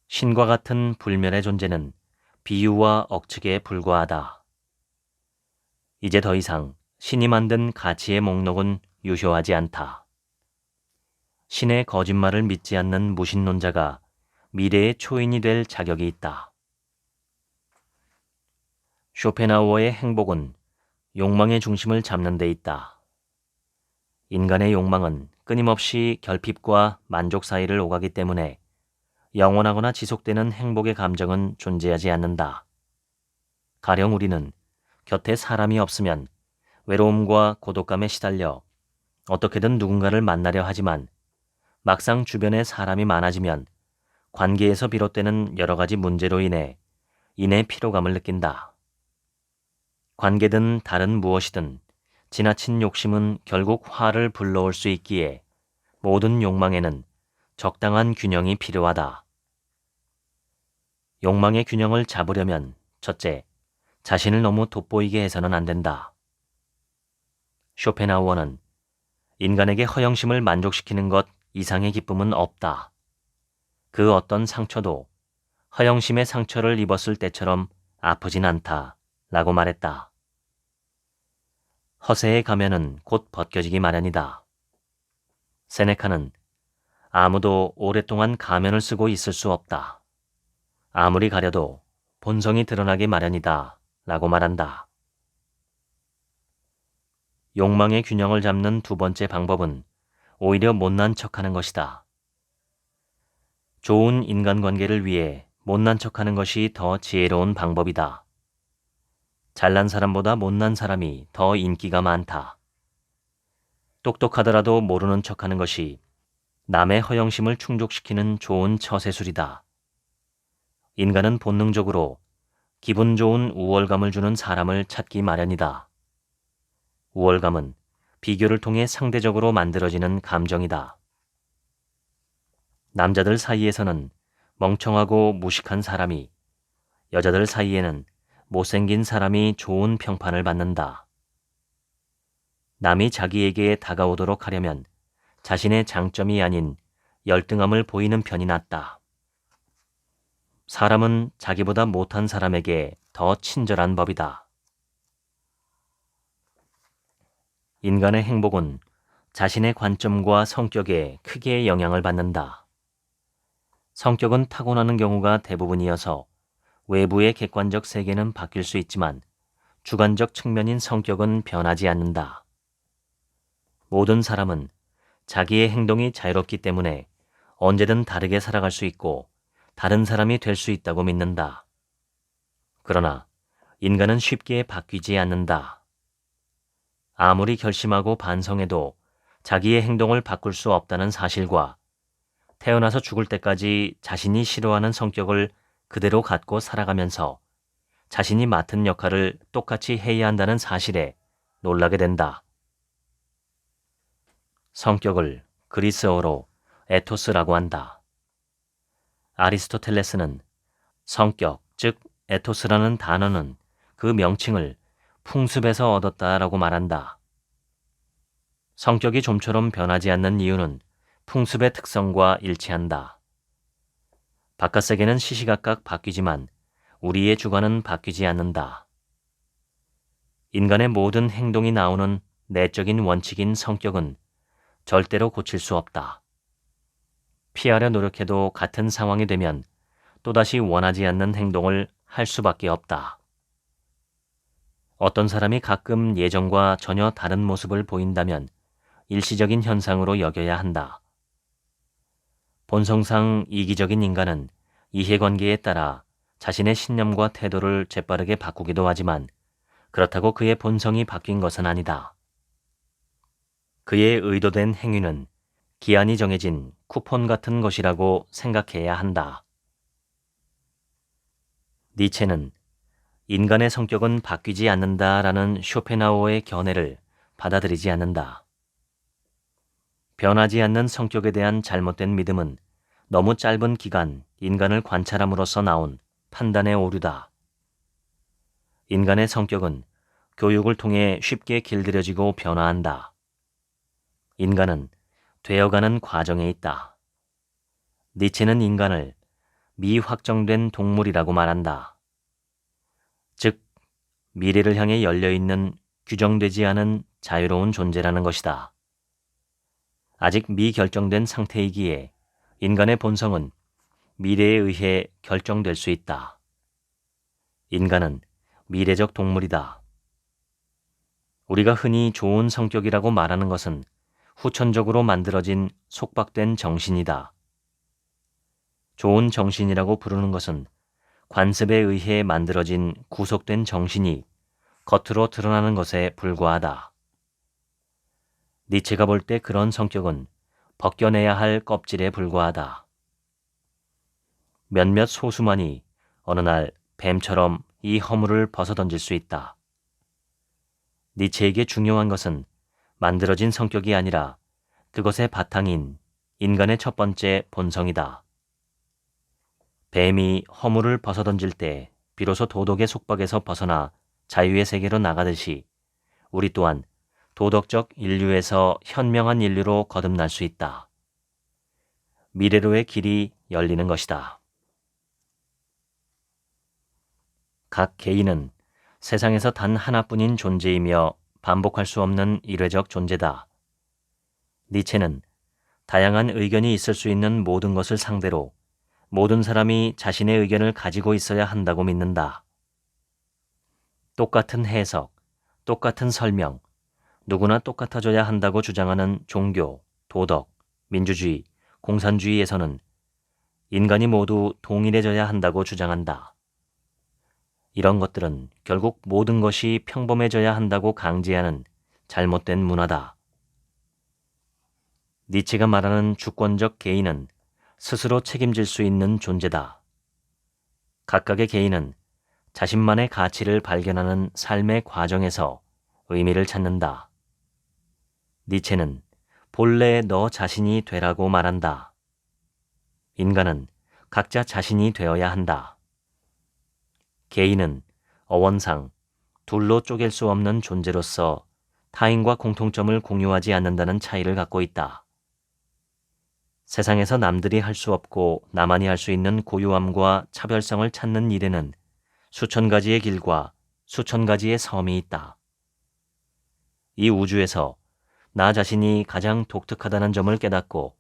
신과 같은 불멸의 존재는 비유와 억측에 불과하다. 이제 더 이상 신이 만든 가치의 목록은 유효하지 않다. 신의 거짓말을 믿지 않는 무신론자가 미래의 초인이 될 자격이 있다. 쇼펜하우어의 행복은 욕망의 중심을 잡는 데 있다. 인간의 욕망은 끊임없이 결핍과 만족 사이를 오가기 때문에 영원하거나 지속되는 행복의 감정은 존재하지 않는다. 가령 우리는 곁에 사람이 없으면 외로움과 고독감에 시달려 어떻게든 누군가를 만나려 하지만 막상 주변에 사람이 많아지면 관계에서 비롯되는 여러 가지 문제로 인해 피로감을 느낀다. 관계든 다른 무엇이든 지나친 욕심은 결국 화를 불러올 수 있기에 모든 욕망에는 적당한 균형이 필요하다. 욕망의 균형을 잡으려면 첫째, 자신을 너무 돋보이게 해서는 안 된다. 쇼펜하우어는 인간에게 허영심을 만족시키는 것 이상의 기쁨은 없다. 그 어떤 상처도 허영심의 상처를 입었을 때처럼 아프진 않다 라고 말했다. 허세의 가면은 곧 벗겨지기 마련이다. 세네카는 아무도 오랫동안 가면을 쓰고 있을 수 없다. 아무리 가려도 본성이 드러나기 마련이다 라고 말한다. 욕망의 균형을 잡는 두 번째 방법은 오히려 못난 척하는 것이다. 좋은 인간관계를 위해 못난 척하는 것이 더 지혜로운 방법이다. 잘난 사람보다 못난 사람이 더 인기가 많다. 똑똑하더라도 모르는 척하는 것이 남의 허영심을 충족시키는 좋은 처세술이다. 인간은 본능적으로 기분 좋은 우월감을 주는 사람을 찾기 마련이다. 우월감은 비교를 통해 상대적으로 만들어지는 감정이다. 남자들 사이에서는 멍청하고 무식한 사람이, 여자들 사이에는 못생긴 사람이 좋은 평판을 받는다. 남이 자기에게 다가오도록 하려면 자신의 장점이 아닌 열등함을 보이는 편이 낫다. 사람은 자기보다 못한 사람에게 더 친절한 법이다. 인간의 행복은 자신의 관점과 성격에 크게 영향을 받는다. 성격은 타고나는 경우가 대부분이어서 외부의 객관적 세계는 바뀔 수 있지만 주관적 측면인 성격은 변하지 않는다. 모든 사람은 자기의 행동이 자유롭기 때문에 언제든 다르게 살아갈 수 있고 다른 사람이 될 수 있다고 믿는다. 그러나 인간은 쉽게 바뀌지 않는다. 아무리 결심하고 반성해도 자기의 행동을 바꿀 수 없다는 사실과 태어나서 죽을 때까지 자신이 싫어하는 성격을 그대로 갖고 살아가면서 자신이 맡은 역할을 똑같이 해야 한다는 사실에 놀라게 된다. 성격을 그리스어로 에토스라고 한다. 아리스토텔레스는 성격, 즉 에토스라는 단어는 그 명칭을 풍습에서 얻었다라고 말한다. 성격이 좀처럼 변하지 않는 이유는 풍습의 특성과 일치한다. 바깥 세계는 시시각각 바뀌지만 우리의 주관은 바뀌지 않는다. 인간의 모든 행동이 나오는 내적인 원칙인 성격은 절대로 고칠 수 없다. 피하려 노력해도 같은 상황이 되면 또다시 원하지 않는 행동을 할 수밖에 없다. 어떤 사람이 가끔 예전과 전혀 다른 모습을 보인다면 일시적인 현상으로 여겨야 한다. 본성상 이기적인 인간은 이해관계에 따라 자신의 신념과 태도를 재빠르게 바꾸기도 하지만 그렇다고 그의 본성이 바뀐 것은 아니다. 그의 의도된 행위는 기한이 정해진 쿠폰 같은 것이라고 생각해야 한다. 니체는 인간의 성격은 바뀌지 않는다라는 쇼펜하우어의 견해를 받아들이지 않는다. 변하지 않는 성격에 대한 잘못된 믿음은 너무 짧은 기간 인간을 관찰함으로써 나온 판단의 오류다. 인간의 성격은 교육을 통해 쉽게 길들여지고 변화한다. 인간은 되어가는 과정에 있다. 니체는 인간을 미확정된 동물이라고 말한다. 즉, 미래를 향해 열려있는 규정되지 않은 자유로운 존재라는 것이다. 아직 미결정된 상태이기에 인간의 본성은 미래에 의해 결정될 수 있다. 인간은 미래적 동물이다. 우리가 흔히 좋은 성격이라고 말하는 것은 후천적으로 만들어진 속박된 정신이다. 좋은 정신이라고 부르는 것은 관습에 의해 만들어진 구속된 정신이 겉으로 드러나는 것에 불과하다. 니체가 볼 때 그런 성격은 벗겨내야 할 껍질에 불과하다. 몇몇 소수만이 어느 날 뱀처럼 이 허물을 벗어던질 수 있다. 니체에게 중요한 것은 만들어진 성격이 아니라 그것의 바탕인 인간의 첫 번째 본성이다. 뱀이 허물을 벗어던질 때 비로소 도덕의 속박에서 벗어나 자유의 세계로 나가듯이 우리 또한 도덕적 인류에서 현명한 인류로 거듭날 수 있다. 미래로의 길이 열리는 것이다. 각 개인은 세상에서 단 하나뿐인 존재이며 반복할 수 없는 일회적 존재다. 니체는 다양한 의견이 있을 수 있는 모든 것을 상대로 모든 사람이 자신의 의견을 가지고 있어야 한다고 믿는다. 똑같은 해석, 똑같은 설명, 누구나 똑같아져야 한다고 주장하는 종교, 도덕, 민주주의, 공산주의에서는 인간이 모두 동일해져야 한다고 주장한다. 이런 것들은 결국 모든 것이 평범해져야 한다고 강제하는 잘못된 문화다. 니체가 말하는 주권적 개인은 스스로 책임질 수 있는 존재다. 각각의 개인은 자신만의 가치를 발견하는 삶의 과정에서 의미를 찾는다. 니체는 본래 너 자신이 되라고 말한다. 인간은 각자 자신이 되어야 한다. 개인은 어원상 둘로 쪼갤 수 없는 존재로서 타인과 공통점을 공유하지 않는다는 차이를 갖고 있다. 세상에서 남들이 할 수 없고 나만이 할 수 있는 고유함과 차별성을 찾는 일에는 수천 가지의 길과 수천 가지의 섬이 있다. 이 우주에서 나 자신이 가장 독특하다는 점을 깨닫고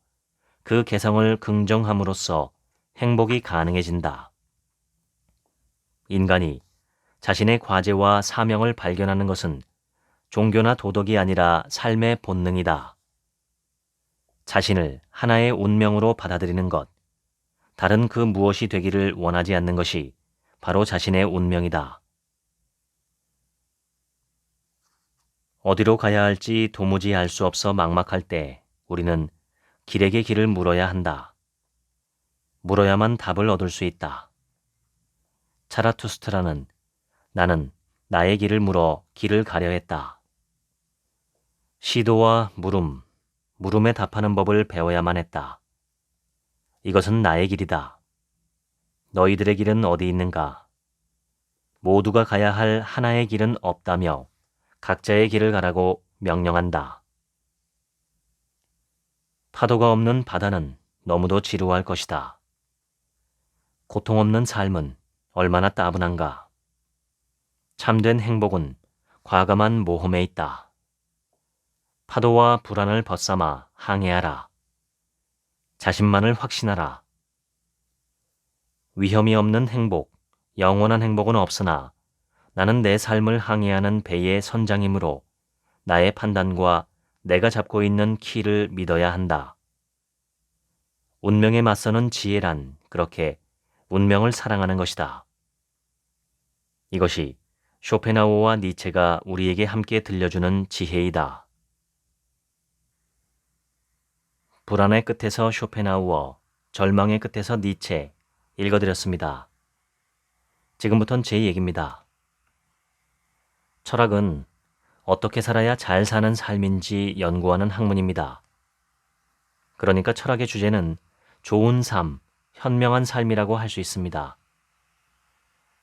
그 개성을 긍정함으로써 행복이 가능해진다. 인간이 자신의 과제와 사명을 발견하는 것은 종교나 도덕이 아니라 삶의 본능이다. 자신을 하나의 운명으로 받아들이는 것, 다른 그 무엇이 되기를 원하지 않는 것이 바로 자신의 운명이다. 어디로 가야 할지 도무지 알 수 없어 막막할 때 우리는 길에게 길을 물어야 한다. 물어야만 답을 얻을 수 있다. 차라투스트라는 나는 나의 길을 물어 길을 가려 했다. 시도와 물음, 물음에 답하는 법을 배워야만 했다. 이것은 나의 길이다. 너희들의 길은 어디 있는가? 모두가 가야 할 하나의 길은 없다며 각자의 길을 가라고 명령한다. 파도가 없는 바다는 너무도 지루할 것이다. 고통 없는 삶은 얼마나 따분한가. 참된 행복은 과감한 모험에 있다. 파도와 불안을 벗삼아 항해하라. 자신만을 확신하라. 위험이 없는 행복, 영원한 행복은 없으나 나는 내 삶을 항해하는 배의 선장이므로 나의 판단과 내가 잡고 있는 키를 믿어야 한다. 운명에 맞서는 지혜란 그렇게 운명을 사랑하는 것이다. 이것이 쇼펜하우어와 니체가 우리에게 함께 들려주는 지혜이다. 불안의 끝에서 쇼펜하우어, 절망의 끝에서 니체 읽어드렸습니다. 지금부턴 제 얘기입니다. 철학은 어떻게 살아야 잘 사는 삶인지 연구하는 학문입니다. 그러니까 철학의 주제는 좋은 삶, 현명한 삶이라고 할 수 있습니다.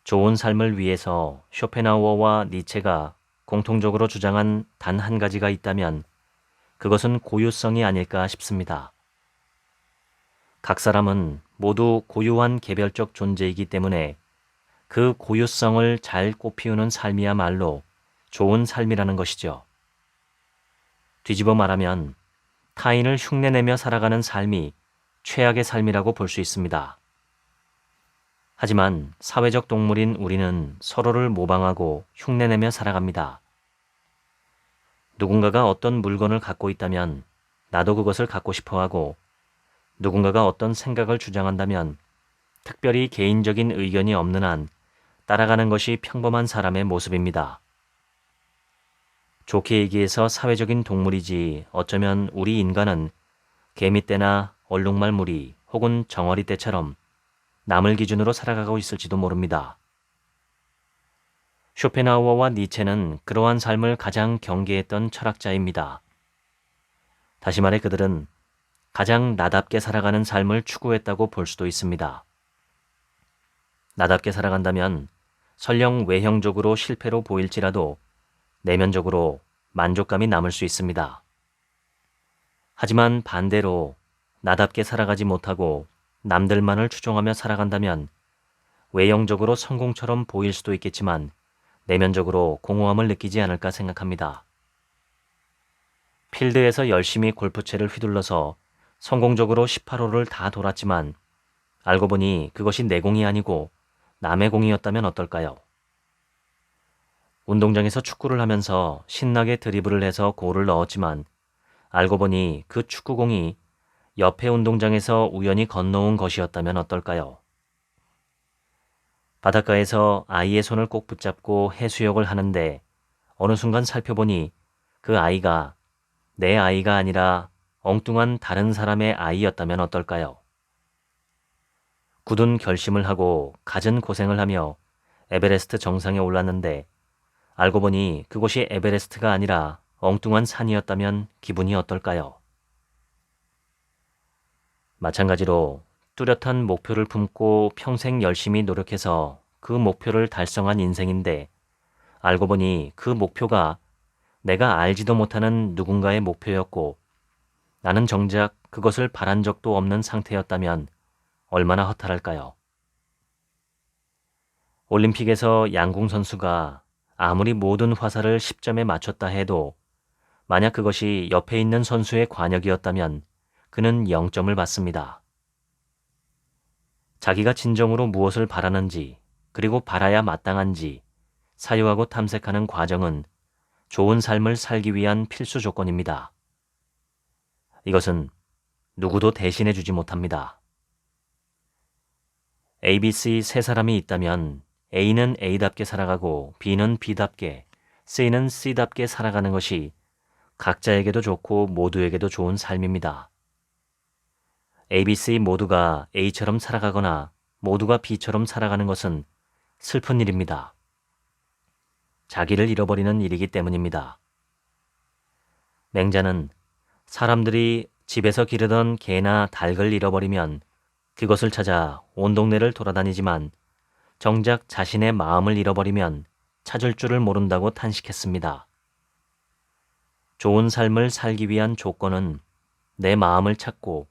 좋은 삶을 위해서 쇼펜하우어와 니체가 공통적으로 주장한 단 한 가지가 있다면 그것은 고유성이 아닐까 싶습니다. 각 사람은 모두 고유한 개별적 존재이기 때문에 그 고유성을 잘 꽃피우는 삶이야말로 좋은 삶이라는 것이죠. 뒤집어 말하면 타인을 흉내내며 살아가는 삶이 최악의 삶이라고 볼 수 있습니다. 하지만 사회적 동물인 우리는 서로를 모방하고 흉내내며 살아갑니다. 누군가가 어떤 물건을 갖고 있다면 나도 그것을 갖고 싶어 하고 누군가가 어떤 생각을 주장한다면 특별히 개인적인 의견이 없는 한 따라가는 것이 평범한 사람의 모습입니다. 좋게 얘기해서 사회적인 동물이지 어쩌면 우리 인간은 개미떼나 얼룩말무리 혹은 정어리떼처럼 남을 기준으로 살아가고 있을지도 모릅니다. 쇼펜하우어와 니체는 그러한 삶을 가장 경계했던 철학자입니다. 다시 말해 그들은 가장 나답게 살아가는 삶을 추구했다고 볼 수도 있습니다. 나답게 살아간다면 설령 외형적으로 실패로 보일지라도 내면적으로 만족감이 남을 수 있습니다. 하지만 반대로 나답게 살아가지 못하고 남들만을 추종하며 살아간다면 외형적으로 성공처럼 보일 수도 있겠지만 내면적으로 공허함을 느끼지 않을까 생각합니다. 필드에서 열심히 골프채를 휘둘러서 성공적으로 18홀을 다 돌았지만 알고 보니 그것이 내 공이 아니고 남의 공이었다면 어떨까요? 운동장에서 축구를 하면서 신나게 드리블을 해서 골을 넣었지만 알고 보니 그 축구공이 옆에 운동장에서 우연히 건너온 것이었다면 어떨까요? 바닷가에서 아이의 손을 꼭 붙잡고 해수욕을 하는데 어느 순간 살펴보니 그 아이가 내 아이가 아니라 엉뚱한 다른 사람의 아이였다면 어떨까요? 굳은 결심을 하고 갖은 고생을 하며 에베레스트 정상에 올랐는데 알고 보니 그곳이 에베레스트가 아니라 엉뚱한 산이었다면 기분이 어떨까요? 마찬가지로 뚜렷한 목표를 품고 평생 열심히 노력해서 그 목표를 달성한 인생인데 알고 보니 그 목표가 내가 알지도 못하는 누군가의 목표였고 나는 정작 그것을 바란 적도 없는 상태였다면 얼마나 허탈할까요? 올림픽에서 양궁 선수가 아무리 모든 화살을 10점에 맞췄다 해도 만약 그것이 옆에 있는 선수의 관역이었다면 그는 0점을 받습니다. 자기가 진정으로 무엇을 바라는지 그리고 바라야 마땅한지 사유하고 탐색하는 과정은 좋은 삶을 살기 위한 필수 조건입니다. 이것은 누구도 대신해 주지 못합니다. ABC 세 사람이 있다면 A는 A답게 살아가고 B는 B답게, C는 C답게 살아가는 것이 각자에게도 좋고 모두에게도 좋은 삶입니다. ABC 모두가 A처럼 살아가거나 모두가 B처럼 살아가는 것은 슬픈 일입니다. 자기를 잃어버리는 일이기 때문입니다. 맹자는 사람들이 집에서 기르던 개나 닭을 잃어버리면 그것을 찾아 온 동네를 돌아다니지만 정작 자신의 마음을 잃어버리면 찾을 줄을 모른다고 탄식했습니다. 좋은 삶을 살기 위한 조건은 내 마음을 찾고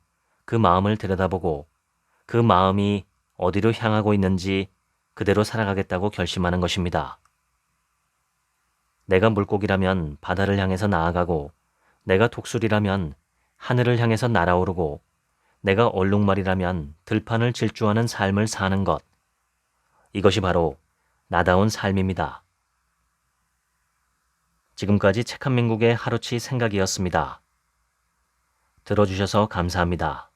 그 마음을 들여다보고 그 마음이 어디로 향하고 있는지 그대로 살아가겠다고 결심하는 것입니다. 내가 물고기라면 바다를 향해서 나아가고 내가 독수리라면 하늘을 향해서 날아오르고 내가 얼룩말이라면 들판을 질주하는 삶을 사는 것. 이것이 바로 나다운 삶입니다. 지금까지 책 한 민국의 하루치 생각이었습니다. 들어주셔서 감사합니다.